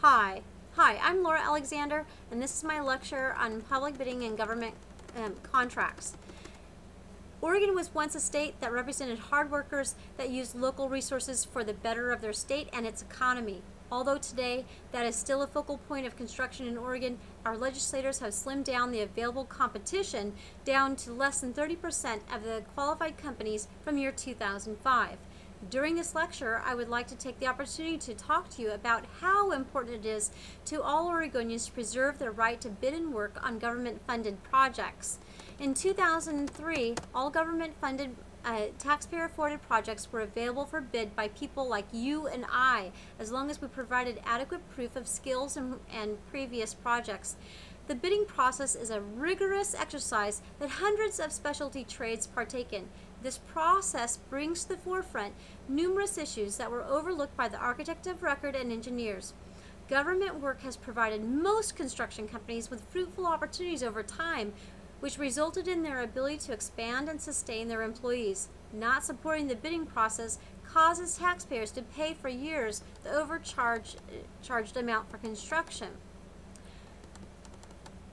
Hi, I'm Laura Alexander, and this is my lecture on public bidding and government contracts. Oregon was once a state that represented hard workers that used local resources for the better of their state and its economy. Although today that is still a focal point of construction in Oregon, our legislators have slimmed down the available competition down to less than 30% of the qualified companies from year 2005. During this lecture, I would like to take the opportunity to talk to you about how important it is to all Oregonians to preserve their right to bid and work on government-funded projects. In 2003, all government-funded taxpayer-afforded projects were available for bid by people like you and I, as long as we provided adequate proof of skills and previous projects. The bidding process is a rigorous exercise that hundreds of specialty trades partake in. This process brings to the forefront numerous issues that were overlooked by the architect of record and engineers. Government work has provided most construction companies with fruitful opportunities over time, which resulted in their ability to expand and sustain their employees. Not supporting the bidding process causes taxpayers to pay for years the overcharged amount for construction.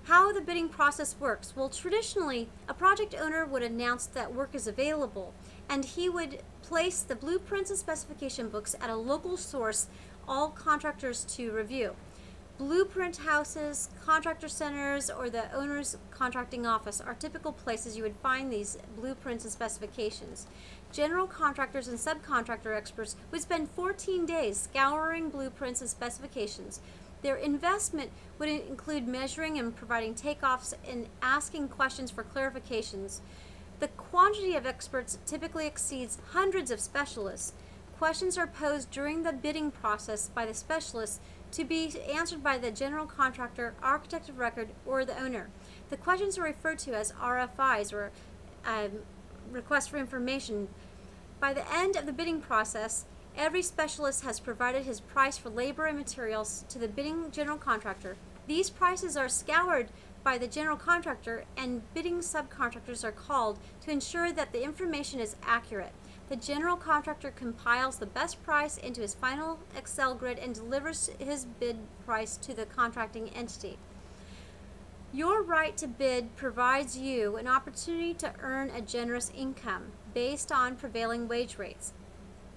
How the bidding process works? Well, traditionally, a project owner would announce that work is available, and he would place the blueprints and specification books at a local source all contractors to review. Blueprint houses, contractor centers, or the owner's contracting office are typical places you would find these blueprints and specifications. General contractors and subcontractor experts would spend 14 days scouring blueprints and specifications. Their investment would include measuring and providing takeoffs and asking questions for clarifications. The quantity of experts typically exceeds hundreds of specialists. Questions are posed during the bidding process by the specialists to be answered by the general contractor, architect of record, or the owner. The questions are referred to as RFIs, or requests for information. By the end of the bidding process, every specialist has provided his price for labor and materials to the bidding general contractor. These prices are scoured by the general contractor, and bidding subcontractors are called to ensure that the information is accurate. The general contractor compiles the best price into his final Excel grid and delivers his bid price to the contracting entity. Your right to bid provides you an opportunity to earn a generous income based on prevailing wage rates.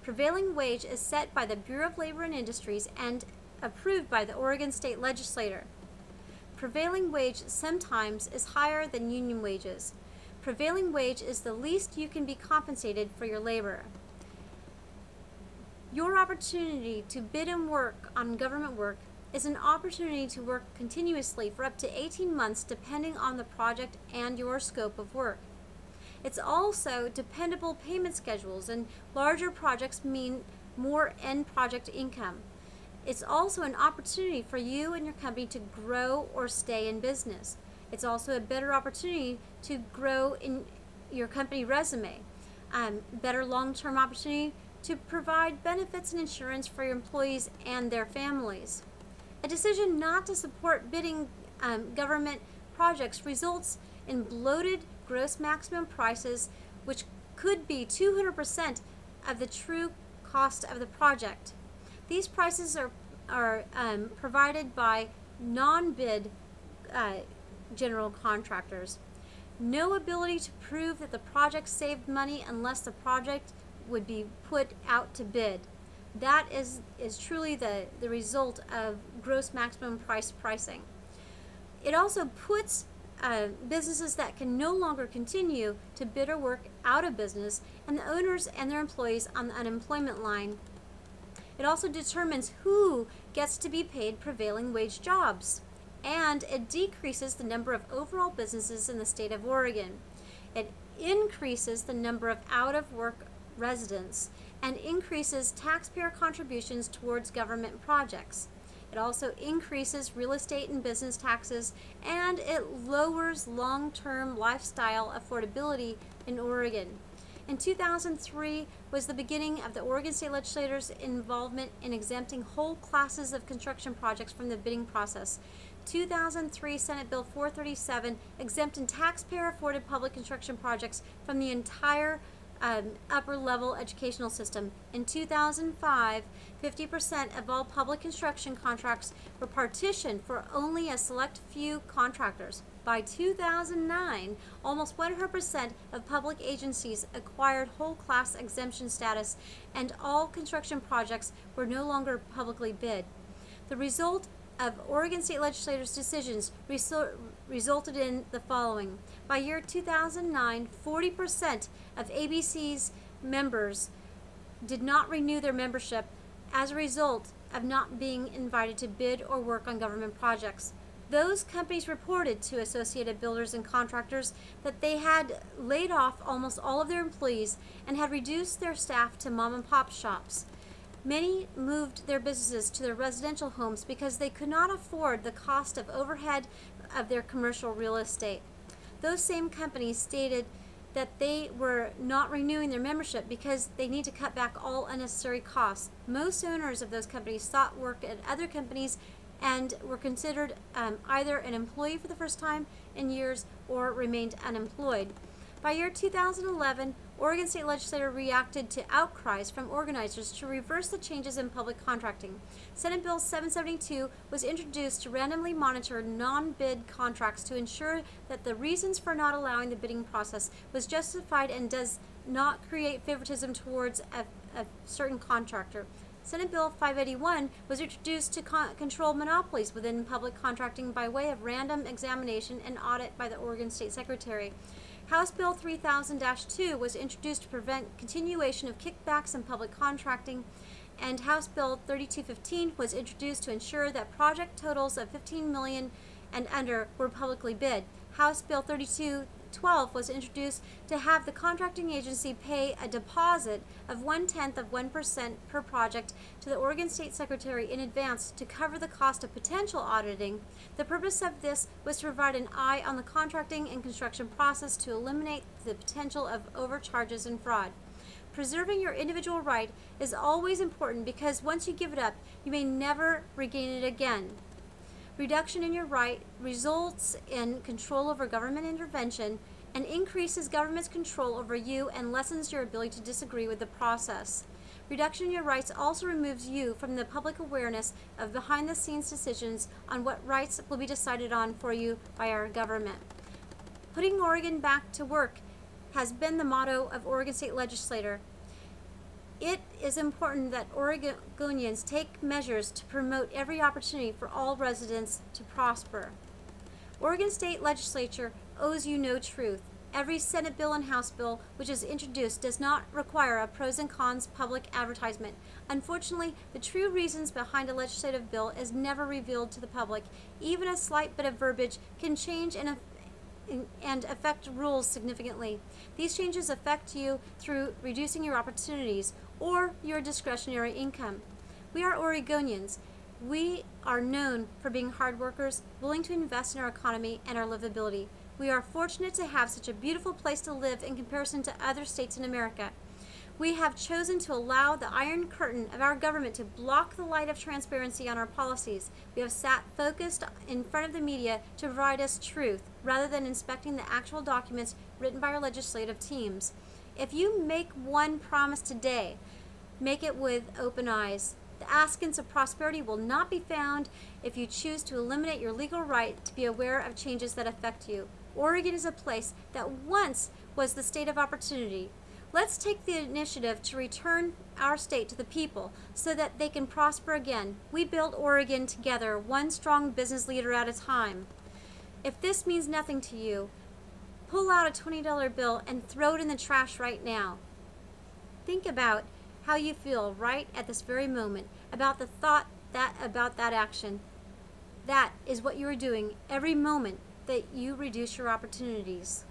Prevailing wage is set by the Bureau of Labor and Industries and approved by the Oregon State Legislature. Prevailing wage sometimes is higher than union wages. Prevailing wage is the least you can be compensated for your labor. Your opportunity to bid and work on government work is an opportunity to work continuously for up to 18 months depending on the project and your scope of work. It's also dependable payment schedules, and larger projects mean more end project income. It's also an opportunity for you and your company to grow or stay in business. It's also a better opportunity to grow in your company resume. Better long-term opportunity to provide benefits and insurance for your employees and their families. A decision not to support bidding government projects results in bloated gross maximum prices, which could be 200% of the true cost of the project. These prices are provided by non-bid general contractors. No ability to prove that the project saved money unless the project would be put out to bid. That is truly the result of gross maximum price pricing. It also puts businesses that can no longer continue to bid or work out of business, and the owners and their employees on the unemployment line. It also determines who gets to be paid prevailing wage jobs, and it decreases the number of overall businesses in the state of Oregon. It increases the number of out-of-work residents and increases taxpayer contributions towards government projects. It also increases real estate and business taxes, and it lowers long-term lifestyle affordability in Oregon. In 2003 was the beginning of the Oregon State Legislature's involvement in exempting whole classes of construction projects from the bidding process. 2003 Senate Bill 437 exempted taxpayer-afforded public construction projects from the entire upper level educational system. In 2005, 50% of all public construction contracts were partitioned for only a select few contractors. By 2009, almost 100% of public agencies acquired whole class exemption status, and all construction projects were no longer publicly bid. The result of Oregon state legislators' decisions resulted in the following. By year 2009, 40% of ABC's members did not renew their membership as a result of not being invited to bid or work on government projects. Those companies reported to Associated Builders and Contractors that they had laid off almost all of their employees and had reduced their staff to mom-and-pop shops. Many moved their businesses to their residential homes because they could not afford the cost of overhead of their commercial real estate. Those same companies stated that they were not renewing their membership because they need to cut back all unnecessary costs. Most owners of those companies sought work at other companies and were considered either an employee for the first time in years or remained unemployed. By year 2011, Oregon State Legislature reacted to outcries from organizers to reverse the changes in public contracting. Senate Bill 772 was introduced to randomly monitor non-bid contracts to ensure that the reasons for not allowing the bidding process was justified and does not create favoritism towards a certain contractor. Senate Bill 581 was introduced to control monopolies within public contracting by way of random examination and audit by the Oregon State Secretary. House Bill 3000-2 was introduced to prevent continuation of kickbacks in public contracting, and House Bill 3215 was introduced to ensure that project totals of $15 million and under were publicly bid. House Bill 3212 was introduced to have the contracting agency pay a deposit of 0.1% per project to the Oregon State Secretary in advance to cover the cost of potential auditing. The purpose of this was to provide an eye on the contracting and construction process to eliminate the potential of overcharges and fraud. Preserving your individual right is always important because once you give it up, you may never regain it again. Reduction in your right results in control over government intervention and increases government's control over you and lessens your ability to disagree with the process. Reduction in your rights also removes you from the public awareness of behind-the-scenes decisions on what rights will be decided on for you by our government. Putting Oregon back to work has been the motto of Oregon State Legislature. It is important that Oregonians take measures to promote every opportunity for all residents to prosper. Oregon State Legislature owes you no truth. Every Senate bill and House bill which is introduced does not require a pros and cons public advertisement. Unfortunately, the true reasons behind a legislative bill is never revealed to the public. Even a slight bit of verbiage can change and affect rules significantly. These changes affect you through reducing your opportunities or your discretionary income. We are Oregonians. We are known for being hard workers, willing to invest in our economy and our livability. We are fortunate to have such a beautiful place to live in comparison to other states in America. We have chosen to allow the iron curtain of our government to block the light of transparency on our policies. We have sat focused in front of the media to provide us truth, rather than inspecting the actual documents written by our legislative teams. If you make one promise today, make it with open eyes. The askance of prosperity will not be found if you choose to eliminate your legal right to be aware of changes that affect you. Oregon is a place that once was the state of opportunity. Let's take the initiative to return our state to the people so that they can prosper again. We built Oregon together, one strong business leader at a time. If this means nothing to you, pull out a $20 bill and throw it in the trash right now. Think about how you feel right at this very moment about the thought about that action. That is what you are doing every moment that you reduce your opportunities.